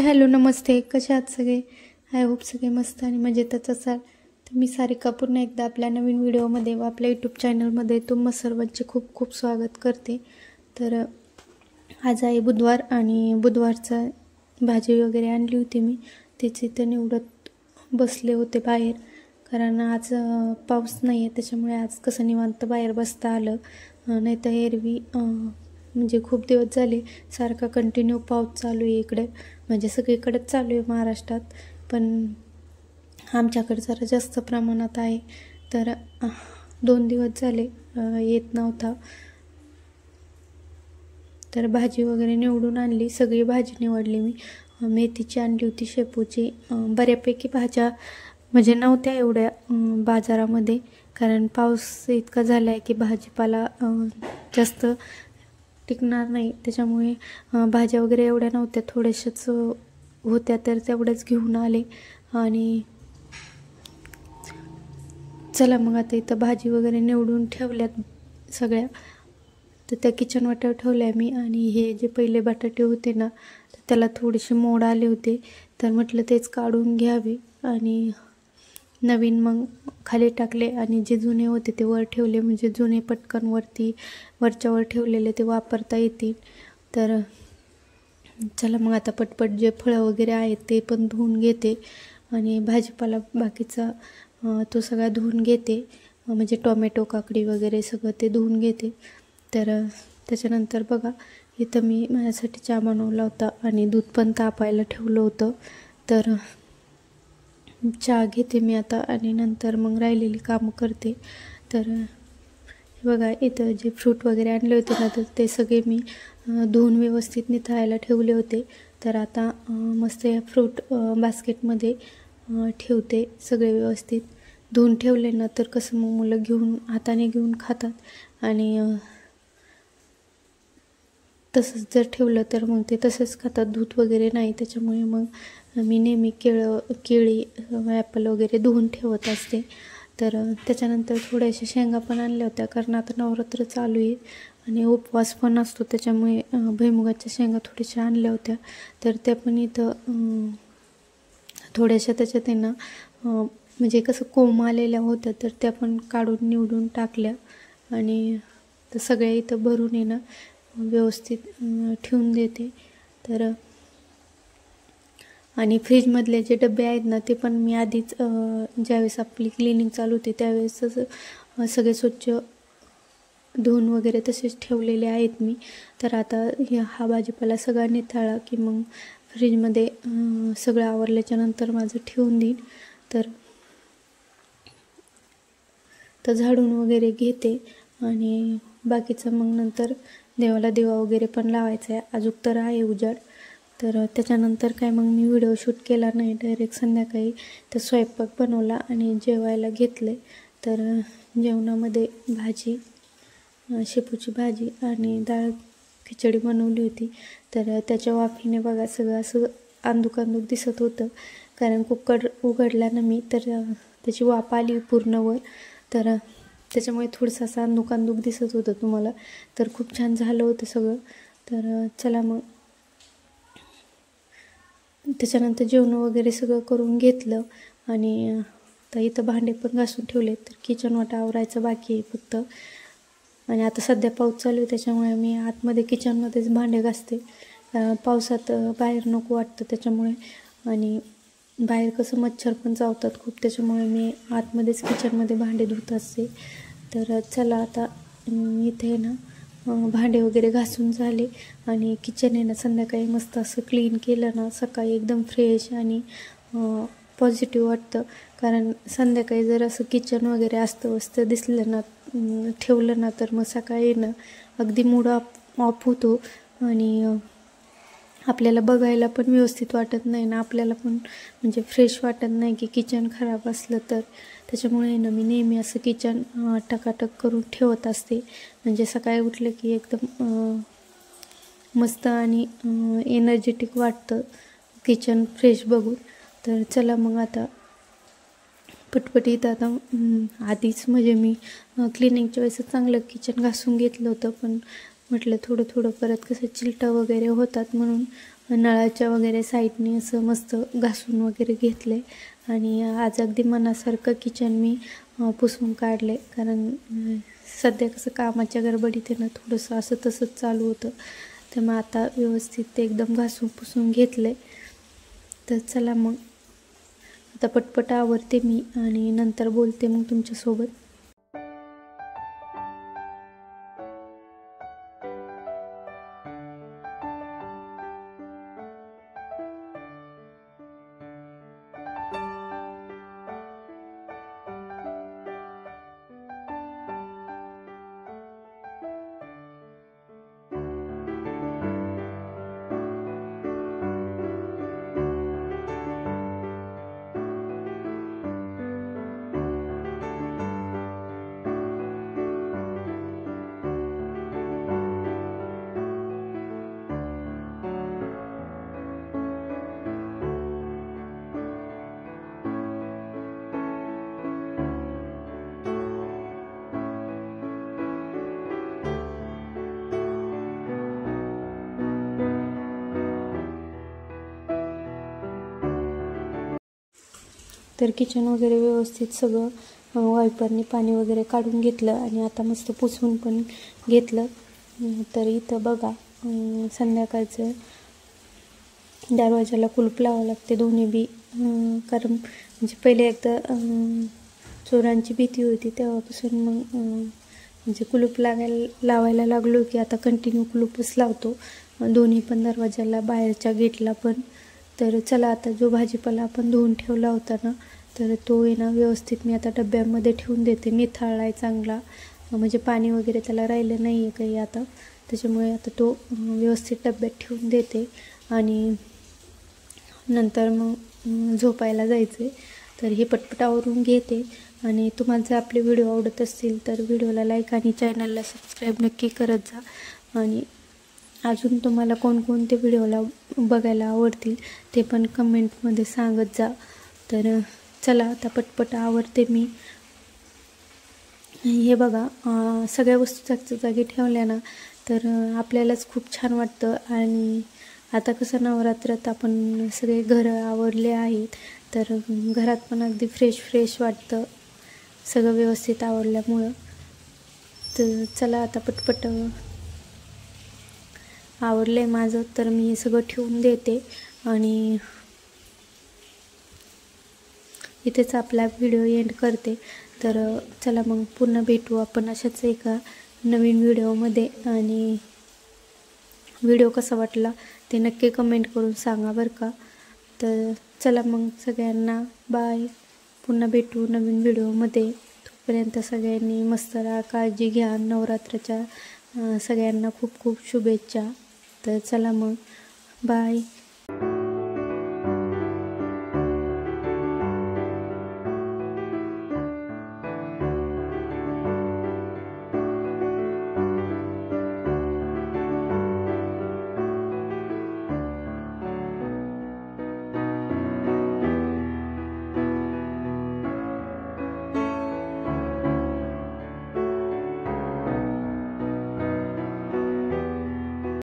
Hello नमस्ते. कशा आहात सगळे? आय होप सगळे मस्त आणि मजेतच असाल. तर मी सारिका पुन्हा एकदा आपल्या नवीन व्हिडिओमध्ये व आपल्या यूट्यूब चॅनलमध्ये तुम्हा सर्वांचे खूप खूप स्वागत करते. तर आज आहे बुधवार आणि बुधवारचा भाजी वगैरे आणली होती मी. त्याची इथं निवडत बसले होते बाहेर, कारण आज पाऊस नाही आहे, त्याच्यामुळे आज कसं निवांत बाहेर बसता आलं. नाही तर एरवी म्हणजे खूप दिवस झाले सारखा कंटिन्यू पाऊस चालू आहे इकडे, म्हणजे सगळीकडेच चालू आहे महाराष्ट्रात, पण आमच्याकडे जरा जास्त प्रमाणात आहे. तर 2 दिवस झाले येत नव्हता. तर भाजी वगैरे निवडून आणली, सगळी भाजी निवडली मी. मेथीची आणली होती, शेपूची, बऱ्यापैकी भाज्या म्हणजे नव्हत्या एवढ्या बाजारामध्ये, कारण पाऊस इतका झाला आहे की भाजीपाला जास्त टिकणार नाही, त्याच्यामुळे भाज्या वगैरे एवढ्या नव्हत्या, थोड्याशाच होत्या, तर तेवढ्याच घेऊन आले. आणि चला मग आता इथं भाजी वगैरे निवडून ठेवल्यात सगळ्या, तर त्या किचन वाट्यावर ठेवल्या मी. आणि हे जे पहिले बटाटे होते ना, तर त्याला थोडेसे मोड आले होते, तर म्हटलं तेच काढून घ्यावे आणि नवीन मग खाली टाकले. आणि जे जुने होते ते वर ठेवले, म्हणजे जुने पटकन वरच्यावर ठेवलेले ते वापरता येतील. तर चला मग आता पटपट जे फळं वगैरे आहेत ते पण धुवून घेते आणि भाजीपाला बाकीचा तो सगळा धुवून घेते, म्हणजे टोमॅटो, काकडी वगैरे सगळं ते धुवून घेते. तर त्याच्यानंतर बघा इथं मी माझ्यासाठी चहा बनवला होता आणि दूध पण तापायला ठेवलं होतं. तर चहा घेते मी आता आणि नंतर मग राहिलेली कामं करते. तर बघा इथं जे फ्रूट वगैरे आणले होते ना, तर ते सगळे मी धुवून व्यवस्थित निथळायला ठेवले होते. तर आता मस्त या फ्रूट बास्केटमध्ये ठेवते सगळे व्यवस्थित. धुवून ठेवले ना तर कसं मग मुलं हाताने घेऊन खातात, आणि तसंच जर ठेवलं तर मग ते तसंच खातात, दूध वगैरे नाही. त्याच्यामुळे मग मी नेहमी केळी ॲपल वगैरे धुवून ठेवत असते. तर त्याच्यानंतर थोड्याशा शेंगा पण आणल्या होत्या, कारण आता नवरात्र चालू आहे आणि उपवास पण असतो, त्याच्यामुळे भुईमुगाच्या शेंगा थोड्याशा आणल्या होत्या. तर त्या पण इथं थोड्याशा त्याच्यात आहे ना, म्हणजे कसं कोंब आलेल्या होत्या, तर त्या पण काढून निवडून टाकल्या. आणि तर सगळ्या इथं भरून आहे ना व्यवस्थित ठेवून देते. तर आणि फ्रीजमधले जे डबे आहेत ना, ते पण मी आधीच ज्यावेळेस आपली क्लिनिंग चालू होते त्यावेळेसच सगळे स्वच्छ धुवून वगैरे तसेच ठेवलेले आहेत मी. तर आता हा भाजीपाला सगळा निथळला की मग फ्रीजमध्ये सगळं आवरल्याच्या नंतर माझं ठेवून देईन. तर झाडून वगैरे घेते आणि बाकीचं मग नंतर देवाला दिवा वगैरे पण लावायचा आहे, अजून तर आहे उजाड. तर त्याच्यानंतर काय मग मी व्हिडिओ शूट केला नाही, डायरेक्ट संध्याकाळी तर स्वयंपाक बनवला आणि जेवायला घेतले. तर जेवणामध्ये भाजी, शेपूची भाजी आणि डाळ खिचडी बनवली होती. तर त्याच्या वाफीने बघा सगळं असं अंदूक दिसत होतं, कारण कुकर उघडला ना मी तर त्याची वाफ आली पूर्ण वर, तर त्याच्यामुळे थोडंसं असं अंदूक दिसत होतं तुम्हाला. तर खूप छान झालं होतं सगळं. तर चला मग त्याच्यानंतर जेवण वगैरे सगळं करून घेतलं आणि आता इथं भांडे पण घासून ठेवले. तर किचन वाटा आवरायचं बाकी आहे फक्त. आणि आता सध्या पाऊस चालू आहे, त्याच्यामुळे मी आतमध्ये किचनमध्येच भांडे घासते. पावसात बाहेर नको वाटतं त्याच्यामुळे, आणि बाहेर कसं मच्छर पण चावतात खूप, त्याच्यामुळे मी आतमध्येच किचनमध्ये भांडे धुत असते. तर चला आता इथे ना भांडे वगैरे घासून झाले आणि किचन आहे ना संध्याकाळी मस्त असं क्लीन केलं ना, सकाळी एकदम फ्रेश आणि पॉझिटिव्ह वाटतं. कारण संध्याकाळी जर असं किचन वगैरे अस्तव्यस्त दिसलं ना, ठेवलं ना, तर मग सकाळी ना अगदी मूड ऑफ होतो आणि आपल्याला बघायला पण व्यवस्थित वाटत नाही ना, आपल्याला पण म्हणजे फ्रेश वाटत नाही की किचन खराब असलं तर. त्याच्यामुळे ना मी नेहमी असं किचन टकाटक करून ठेवत असते, म्हणजे सकाळी उठलं की एकदम मस्त आणि एनर्जेटिक वाटतं किचन फ्रेश बघून. तर चला मग आता पटपटीत आता आधीच म्हणजे मी क्लिनिंगच्या वेळेस चांगलं किचन घासून घेतलं होतं, पण म्हटलं थोडं परत कसं चिलटा वगैरे होतात, म्हणून नळाच्या वगैरे साईडने असं मस्त घासून वगैरे घेतले आणि आज अगदी मनासारखं किचन मी पुसून काढले. कारण सध्या कसं कामाच्या गडबडीत आहे ना थोडंसं असं तसंच चालू होतं. तर मग आता व्यवस्थित ते एकदम घासून पुसून घेतले. तर चला मग आता पटपट आवरते मी आणि नंतर बोलते मग तुमच्यासोबत. तर किचन वगैरे व्यवस्थित सगळं वायपरनी पाणी वगैरे काढून घेतलं आणि आता मस्त पुसून पण घेतलं. तर इथं बघा संध्याकाळचं दरवाजाला कुलूप लावावं लागते दोन्ही बी. कारण म्हणजे पहिले एकदा चोरांची भीती होती तेव्हापासून मग म्हणजे कुलूप लावायला लागलो की आता कंटिन्यू कुलूपच लावतो दोन्ही पण दरवाजाला, बाहेरच्या गेटला पण. तर चला आता जो भाजीपाला आपण धुवून ठेवला होता ना तर तो आहे ना व्यवस्थित मी आता डब्यामध्ये ठेवून देते. निथळला आहे चांगला, म्हणजे पाणी वगैरे त्याला राहिलं नाही आहे काही आता, त्याच्यामुळे आता तो व्यवस्थित डब्यात ठेवून देते आणि नंतर मग झोपायला जायचं आहे. तर हे पटपट आवरून घेते आणि तुम्हाला जर आपले व्हिडिओ आवडत असतील तर व्हिडिओला लाईक आणि चॅनलला सबस्क्राईब नक्की करत जा. आणि अजून तुम्हाला कोणकोणते व्हिडिओला बघायला आवडतील ते पण कमेंटमध्ये सांगत जा. तर चला आता पटपट आवरते मी. हे बघा सगळ्या वस्तू जागच्या जागी ठेवल्या ना तर आपल्यालाच खूप छान वाटतं. आणि आता कसं नवरात्रात आपण सगळे घरं आवरले आहेत तर घरात पण अगदी फ्रेश वाटतं सगळं व्यवस्थित आवरल्यामुळं. तर चला आता पटपट आवरलं आहे माझं तर मी हे सगळं ठेवून देते आणि इथेच आपला व्हिडिओ एंड करते. तर चला मग पुन्हा भेटू आपण अशाच एका नवीन व्हिडिओमध्ये. आणि व्हिडिओ कसा वाटला ते नक्की कमेंट करून सांगा बरं का. तर चला मग सगळ्यांना बाय, पुन्हा भेटू नवीन व्हिडिओमध्ये. तोपर्यंत सगळ्यांनी मस्त राहा, काळजी घ्या. नवरात्राच्या सगळ्यांना खूप खूप शुभेच्छा. तर चला मग बाय.